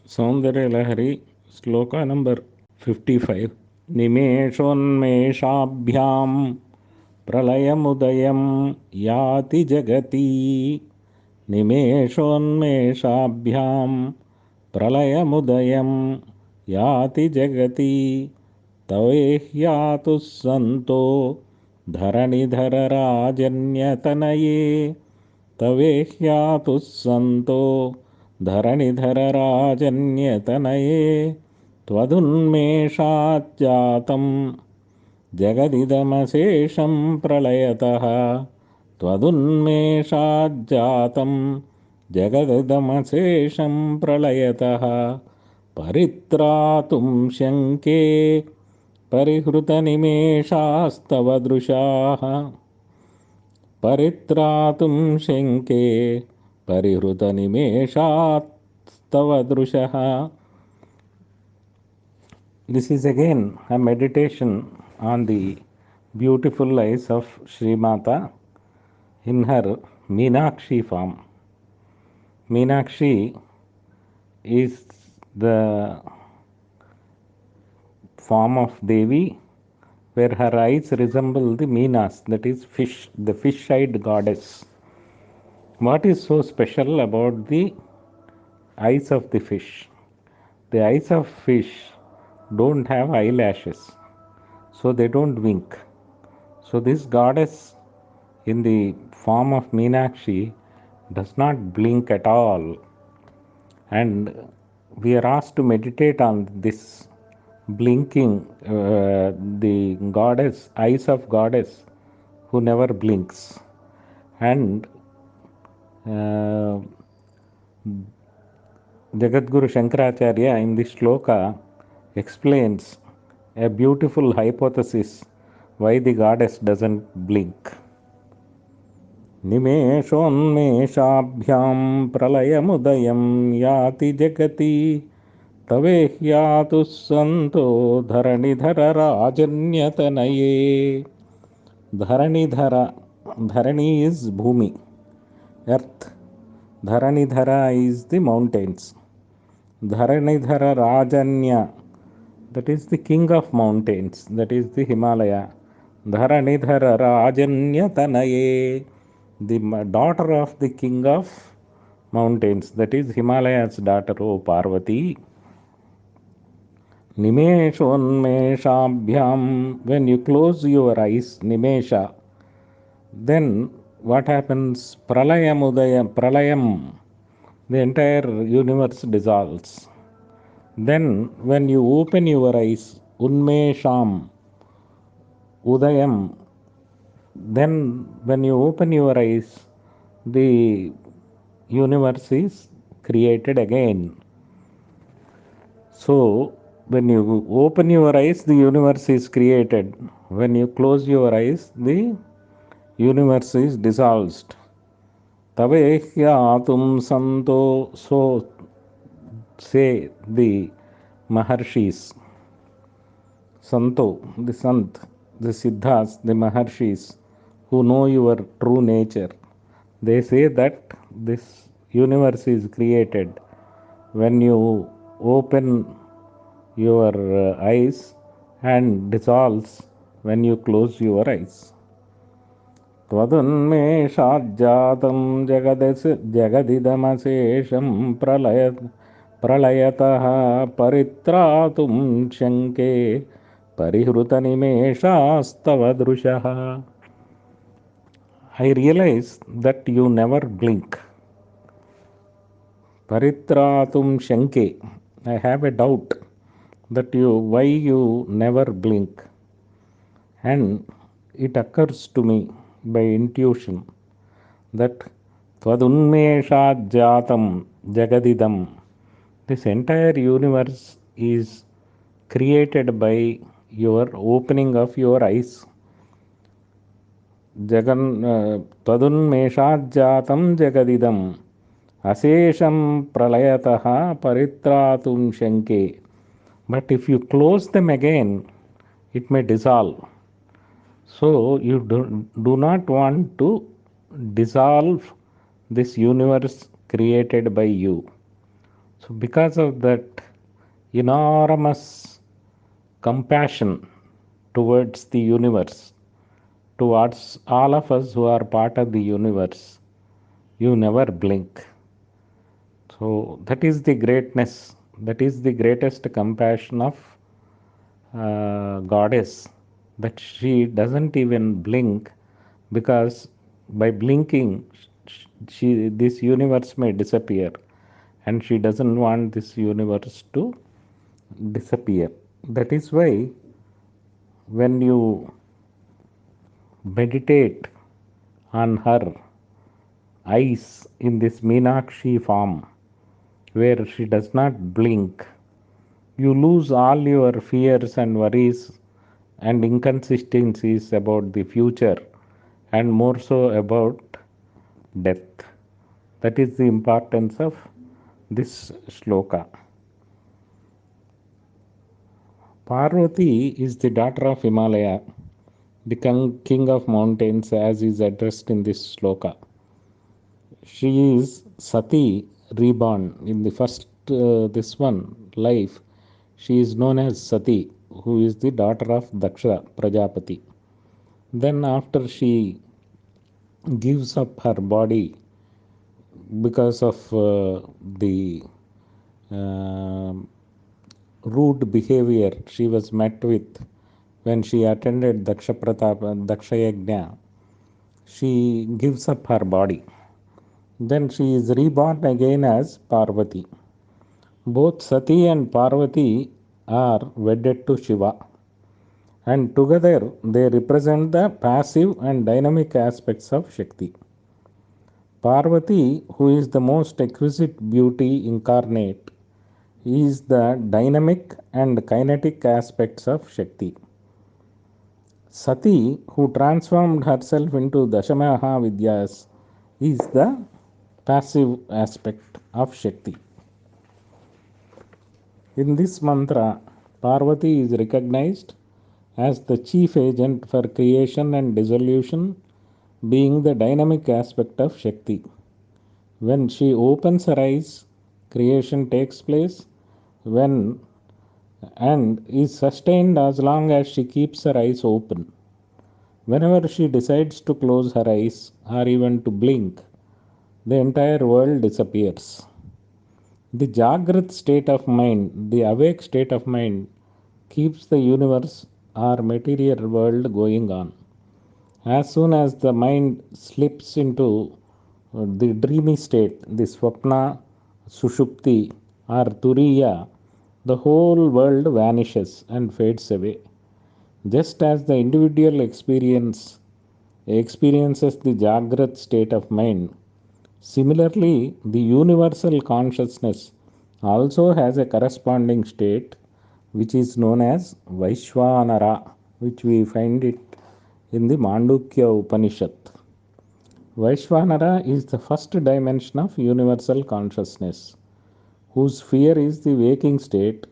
Soundarya Lahari Sloka number 55. Nimeshonmeshaabhyaam Pralayamudayam YaathiJagathee. Nimeshonmeshaabhyaam Pralayamudayam YaathiJagathee. Thavethyaahuhu Santho Dharanidhararaajanyathanaye. Thavethyaahuhu Santho Dharanidhararaajanyathanaye. Thvadunmeshaajjaatham Jagadidamasesham Pralayathaha. Thvadunmeshaajjaatham Jagadidamasesham Pralayathaha. Parithraathum Shankhey Parihruthanimeshaasthava Drushaha. Parithraathum Shankhey Parihruthanimeshaasthava Drushaha. This is again a meditation on the beautiful eyes of Sri Mata in her Meenakshi form. Meenakshi is the form of Devi where her eyes resemble the Meenas, that is fish, the fish-eyed goddess. What is so special about the eyes of the fish? The eyes of fish don't have eyelashes, so they don't wink. So this goddess in the form of Meenakshi does not blink at all. And we are asked to meditate on this blinking, the goddess, eyes of goddess who never blinks. And Jagadguru Shankaracharya in this shloka explains a beautiful hypothesis why the goddess doesn't blink. Nimeshonmeshaabhyaam Pralayamudayam YaathiJagathee. Thavethyaahuhu Santho Dharanidhararaajanyathanaye. Dharanidhara. Dharani is Bhumi, earth. Dharanidhara is the mountains. Dharanidhararaajanya, that is the king of mountains, that is the Himalaya. Dharanidhararaajanyathanaye, the daughter of the king of mountains, that is Himalaya's daughter, O Parvati. Nimeshonmeshaabhyaam, when you close your eyes, Nimesha, then what happens? Pralayam, the entire universe dissolves. Then when you open your eyes, Unmesham, Udayam, then when you open your eyes, the universe is created again. So when you open your eyes, the universe is created. When you close your eyes, the universe is dissolved. Thavethyaahuhu Santho, so say the Maharshis. Santho, the Sant, the Siddhas, the Maharshis who know your true nature. They say that this universe is created when you open your eyes and dissolves when you close your eyes. Thvadunmeshaajjaatham Jagadidamasesham Pralayathaha. Parithraathum Shankhey Parihruthanimeshaasthava Drushaha. I realize that you never blink. Parithraathum Shankhey, I have a doubt that why you never blink. And it occurs to me by intuition that Thvadunmeshaajjaatham Jagadidam, this entire universe is created by your opening of your eyes. Thvadunmeshaajjaatham Jagadidam Asesham Pralayathaha Parithraathum Shankhey. But if you close them again, it may dissolve. So you do not want to dissolve this universe created by you. So, because of that enormous compassion towards the universe, towards all of us who are part of the universe, you never blink. So, that is the greatness, that is the greatest compassion of goddess, that she doesn't even blink, because by blinking this universe may disappear, and she doesn't want this universe to disappear. That is why when you meditate on her eyes in this Meenakshi form, where she does not blink, you lose all your fears and worries and inconsistencies about the future, and more so about death. That is the importance of this shloka. Parvati is the daughter of Himalaya, the king of mountains, as is addressed in this shloka. She is Sati, reborn. In the first life, she is known as Sati, who is the daughter of Daksha Prajapati. Then after she gives up her body because of the uh, rude behavior she was met with when she attended Daksha Yajna, she gives up her body. Then she is reborn again as Parvati. Both Sati and Parvati are wedded to Shiva, and together they represent the passive and dynamic aspects of Shakti. Parvati, who is the most exquisite beauty incarnate, is the dynamic and kinetic aspects of Shakti. Sati, who transformed herself into Dashamaha Vidyas, is the passive aspect of Shakti. In this mantra, Parvati is recognized as the chief agent for creation and dissolution, being the dynamic aspect of Shakti. When she opens her eyes, creation takes place, when and is sustained as long as she keeps her eyes open. Whenever she decides to close her eyes or even to blink, the entire world disappears. The Jagrat state of mind, the awake state of mind, keeps the universe or material world going on. As soon as the mind slips into the dreamy state, the Swapna, Sushupti, or Turiya, the whole world vanishes and fades away. Just as the individual experiences the Jagrat state of mind, similarly, the universal consciousness also has a corresponding state which is known as Vaishvanara, which we find it in the Mandukya Upanishad. Vaishvanara is the first dimension of universal consciousness, whose sphere is the waking state,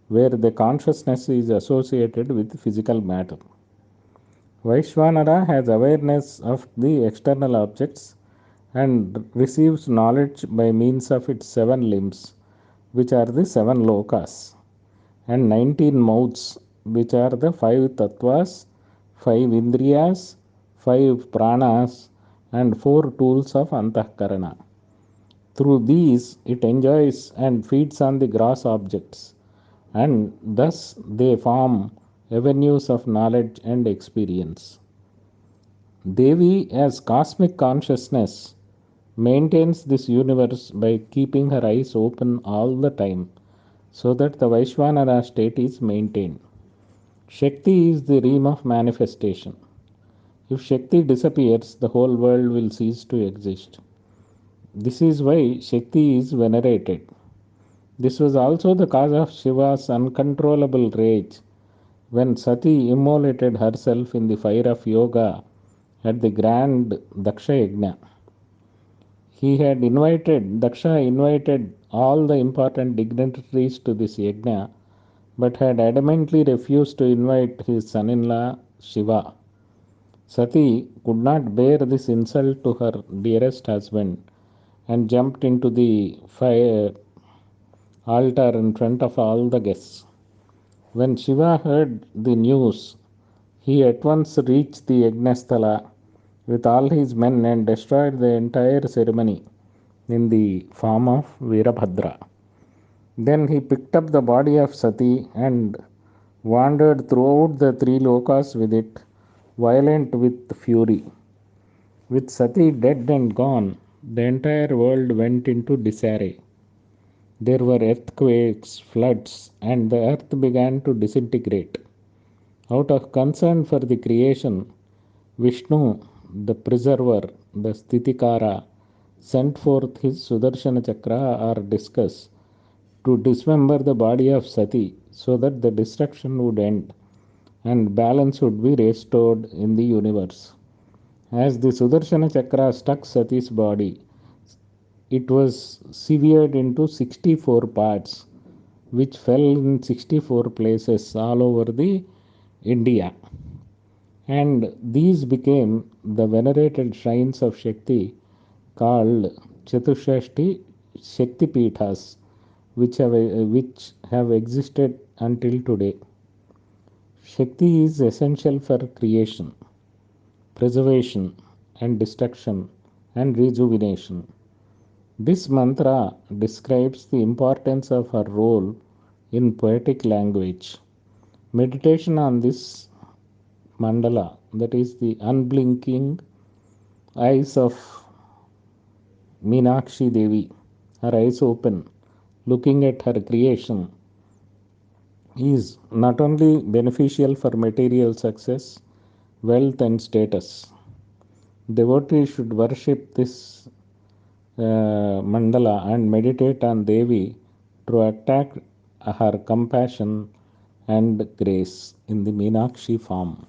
where the consciousness is associated with physical matter. Vaishvanara has awareness of the external objects and receives knowledge by means of its 7 limbs, which are the 7 lokas, and 19 mouths, which are the 5 tattvas, 5 indriyas, 5 pranas, and 4 tools of antahkarana. Through these, it enjoys and feeds on the gross objects, and thus they form avenues of knowledge and experience. Devi, as cosmic consciousness, maintains this universe by keeping her eyes open all the time, so that the Vaishvanara state is maintained. Shakti is the realm of manifestation. If Shakti disappears, the whole world will cease to exist. This is why Shakti is venerated. This was also the cause of Shiva's uncontrollable rage when Sati immolated herself in the fire of yoga at the grand Daksha Yajna. Daksha invited all the important dignitaries to this yajna, but had adamantly refused to invite his son-in-law Shiva. Sati could not bear this insult to her dearest husband and jumped into the fire altar in front of all the guests. When Shiva heard the news, he at once reached the Yagnasthala with all his men and destroyed the entire ceremony in the form of Virabhadra. Then he picked up the body of Sati and wandered throughout the three lokas with it, violent with fury. With Sati dead and gone, the entire world went into disarray. There were earthquakes, floods, and the earth began to disintegrate. Out of concern for the creation, Vishnu, the preserver, the Sthitikara, sent forth his Sudarshana Chakra or discus to dismember the body of Sati so that the destruction would end and balance would be restored in the universe. As the Sudarshana Chakra struck Sati's body, it was severed into 64 parts, which fell in 64 places all over the India. And these became the venerated shrines of Shakti called Chatushashti Shakti Pithas, which have existed until today. Shakti is essential for creation, preservation, and destruction and rejuvenation. This mantra describes the importance of her role in poetic language. Meditation on this mandala, that is the unblinking eyes of Meenakshi Devi, her eyes open, looking at her creation, is not only beneficial for material success, wealth, and status. Devotees should worship this mandala and meditate on Devi to attract her compassion and grace in the Meenakshi form.